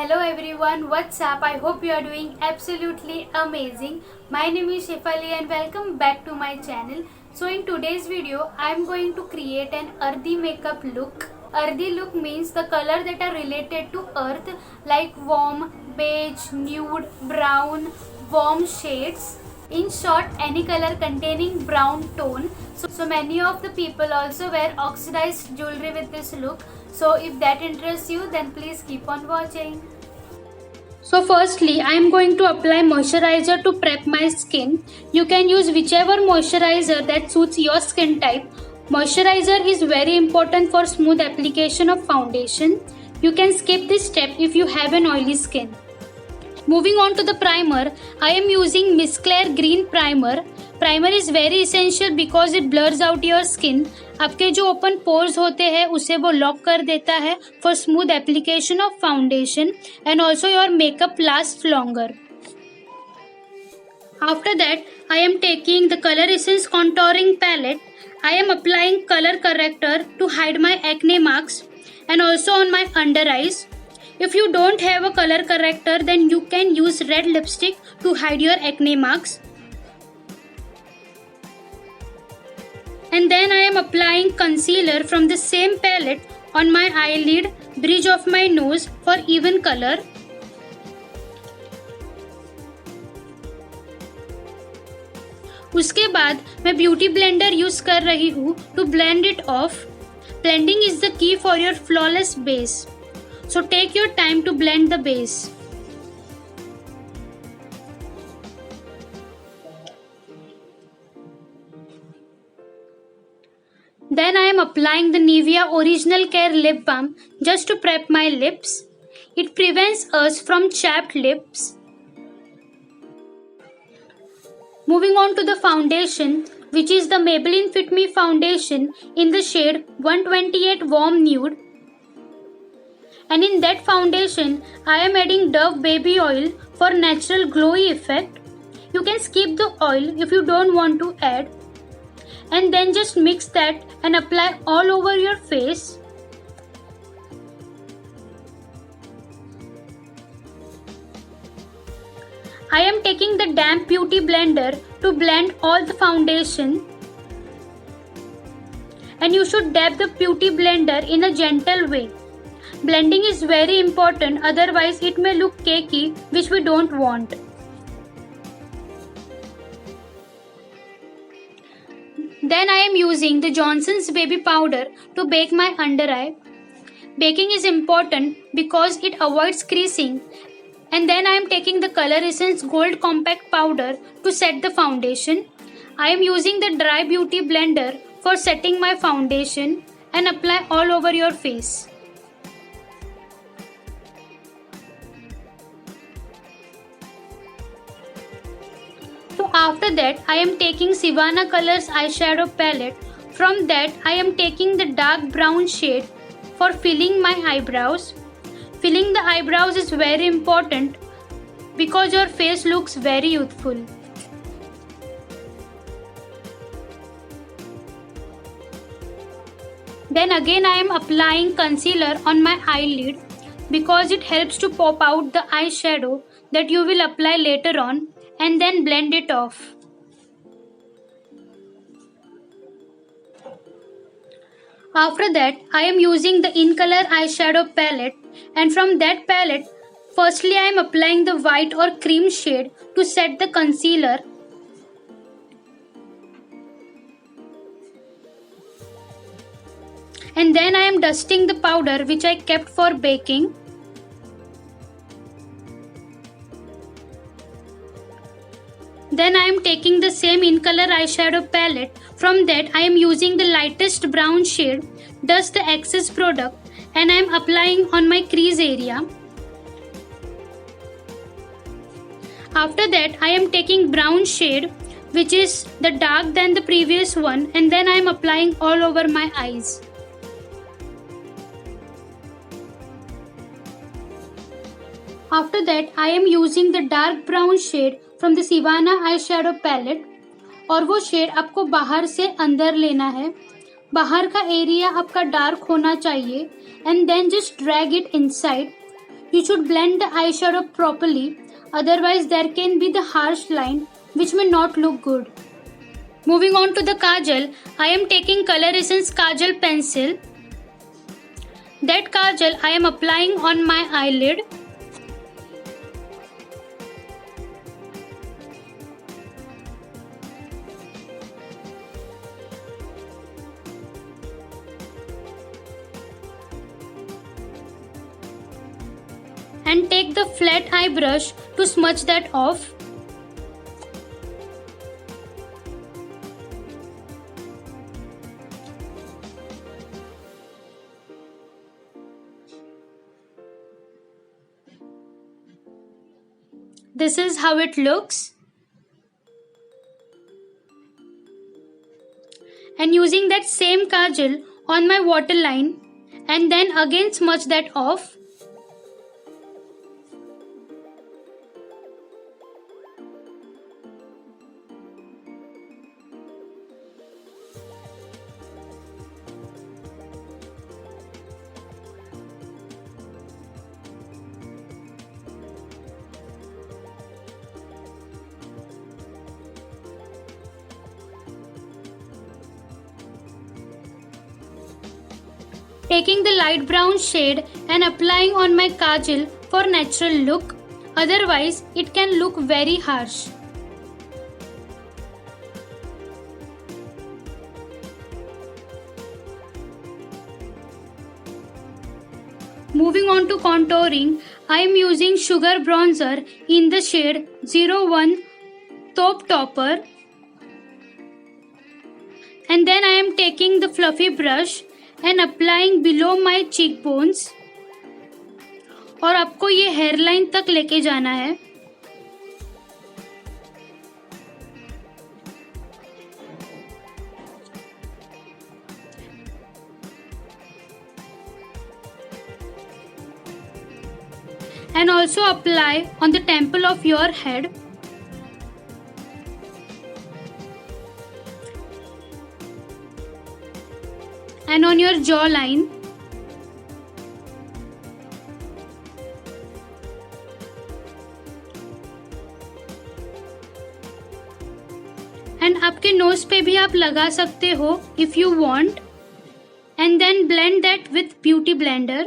Hello everyone, what's up? I hope you are doing absolutely amazing. My name is Shefali and welcome back to my channel. So in today's video, I am going to create an earthy makeup look. Earthy look means the color that are related to earth like warm, beige, nude, brown, warm shades. In short, any color containing brown tone. So many of the people also wear oxidized jewelry with this look. So if that interests you, then please keep on watching. So firstly, I am going to apply moisturizer to prep my skin. You can use whichever moisturizer that suits your skin type. Moisturizer is very important for smooth application of foundation. You can skip this step if you have an oily skin. Moving on to the primer, I am using Miss Claire Green Primer. Primer is very essential because it blurs out your skin. आपके जो open pores होते हैं उसे वो lock कर देता है for smooth application of foundation and also your makeup lasts longer. After that, I am taking the Color Essence Contouring Palette. I am applying color corrector to hide my acne marks and also on my under eyes. If you don't have a color corrector, then you can use red lipstick to hide your acne marks. And then I am applying concealer from the same palette on my eyelid, bridge of my nose for even color. उसके बाद मैं beauty blender use कर रही हूँ to blend it off. Blending is the key for your flawless base. So take your time to blend the base. Then I am applying the Nivea Original Care Lip Balm just to prep my lips. It prevents us from chapped lips. Moving on to the foundation, which is the Maybelline Fit Me foundation in the shade 128 Warm Nude. And in that foundation, I am adding Dove Baby Oil for natural glowy effect. You can skip the oil if you don't want to add. And then just mix that and apply all over your face. I am taking the damp beauty blender to blend all the foundation. And you should dab the beauty blender in a gentle way. Blending is very important, otherwise it may look cakey, which we don't want. Then I am using the Johnson's Baby Powder to bake my under eye. Baking is important because it avoids creasing. And then I am taking the Color Essence Gold Compact Powder to set the foundation. I am using the Dry Beauty Blender for setting my foundation and apply all over your face. So after that, I am taking Sivana Colors eyeshadow palette. From that, I am taking the dark brown shade for filling my eyebrows. Filling the eyebrows is very important because your face looks very youthful. Then again I am applying concealer on my eyelid because it helps to pop out the eyeshadow that you will apply later on, and then blend it off. After that, I am using the InColor eyeshadow palette, and from that palette, firstly I am applying the white or cream shade to set the concealer. And then I am dusting the powder which I kept for baking. Then I am taking the same InColor eyeshadow palette. From that I am using the lightest brown shade, dust the excess product, and I am applying on my crease area. After that I am taking brown shade, which is the dark than the previous one, and then I am applying all over my eyes. After that I am using the dark brown shade from the Sivana eyeshadow palette, और वो shade आपको बाहर से अंदर लेना है. बाहर का एरिया आपका डार्क होना चाहिए, and then just drag it inside You should blend the eyeshadow properly, otherwise there can be the harsh line which may not look good. Moving on to the kajal, I am taking Color Essence Kajal pencil. That kajal I am applying on my eyelid. And take the flat eye brush to smudge that off. This is how it looks. And using that same kajal on my waterline and then again smudge that off. Taking the light brown shade and applying on my kajal for natural look, otherwise it can look very harsh. Moving on to contouring, I am using Sugar Bronzer in the shade 01 Top Topper. And then I am taking the fluffy brush and applying below my cheekbones. और आपको ये hairline तक लेके जाना है. And also apply on the temple of your head. And on your jawline. And आपके knows पे भी आप लगा सकते हो if you want. And then blend that with beauty blender.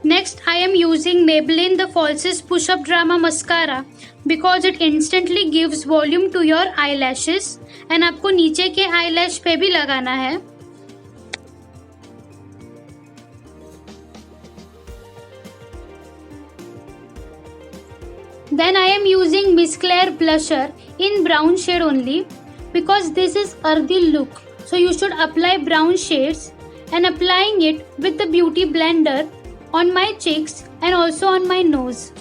Next, I am using Maybelline The Falsies Push-Up Drama Mascara because it instantly gives volume to your eyelashes and आपको नीचे के eyelash पे भी लगाना है. Then I am using Miss Claire blusher in brown shade only because this is earthy look. So you should apply brown shades and applying it with the beauty blender on my cheeks and also on my nose.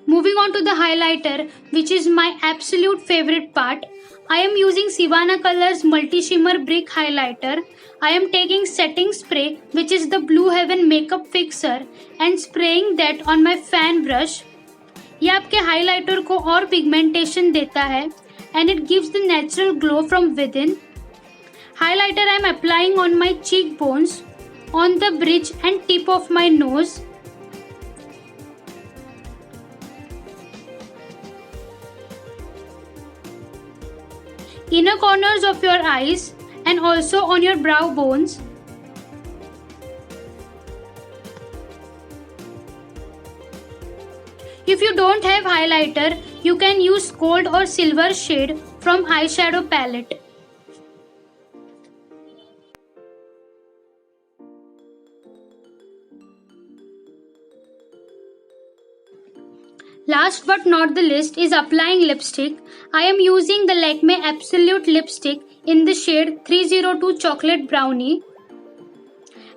Moving on to the highlighter, which is my absolute favorite part. I am using Sivana Colors Multi Shimmer Brick Highlighter. I am taking setting spray, which is the Blue Heaven Makeup Fixer, and spraying that on my fan brush. ये आपके highlighter को और pigmentation देता है and it gives the natural glow from within. Highlighter I am applying on my cheekbones, on the bridge and tip of my nose. Inner corners of your eyes and also on your brow bones. If you don't have highlighter, you can use gold or silver shade from eyeshadow palette. Last but not the least is applying lipstick. I am using the Lakme Absolute lipstick in the shade 302 Chocolate Brownie.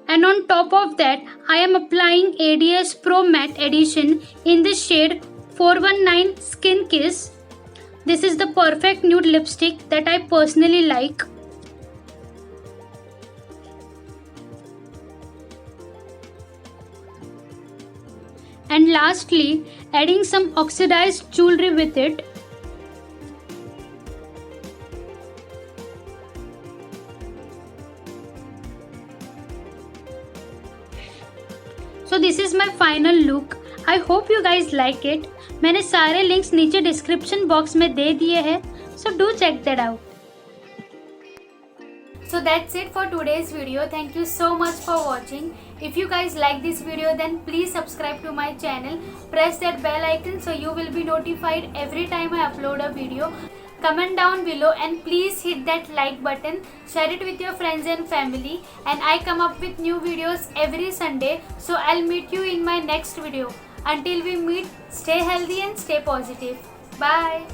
And on top of that, I am applying ADS Pro Matte Edition in the shade 419 Skin Kiss. This is the perfect nude lipstick that I personally like. And lastly, adding some oxidized jewelry with it. So this is my final look. I hope you guys like it. मैंने सारे links नीचे description box में दे दिए हैं. So do check that out. So that's it for today's video. Thank you so much for watching. If you guys like this video, then please subscribe to my channel. Press that bell icon so you will be notified every time I upload a video. Comment down below and please hit that like button. Share it with your friends and family. And I come up with new videos every Sunday. So I'll meet you in my next video. Until we meet, stay healthy and stay positive. Bye.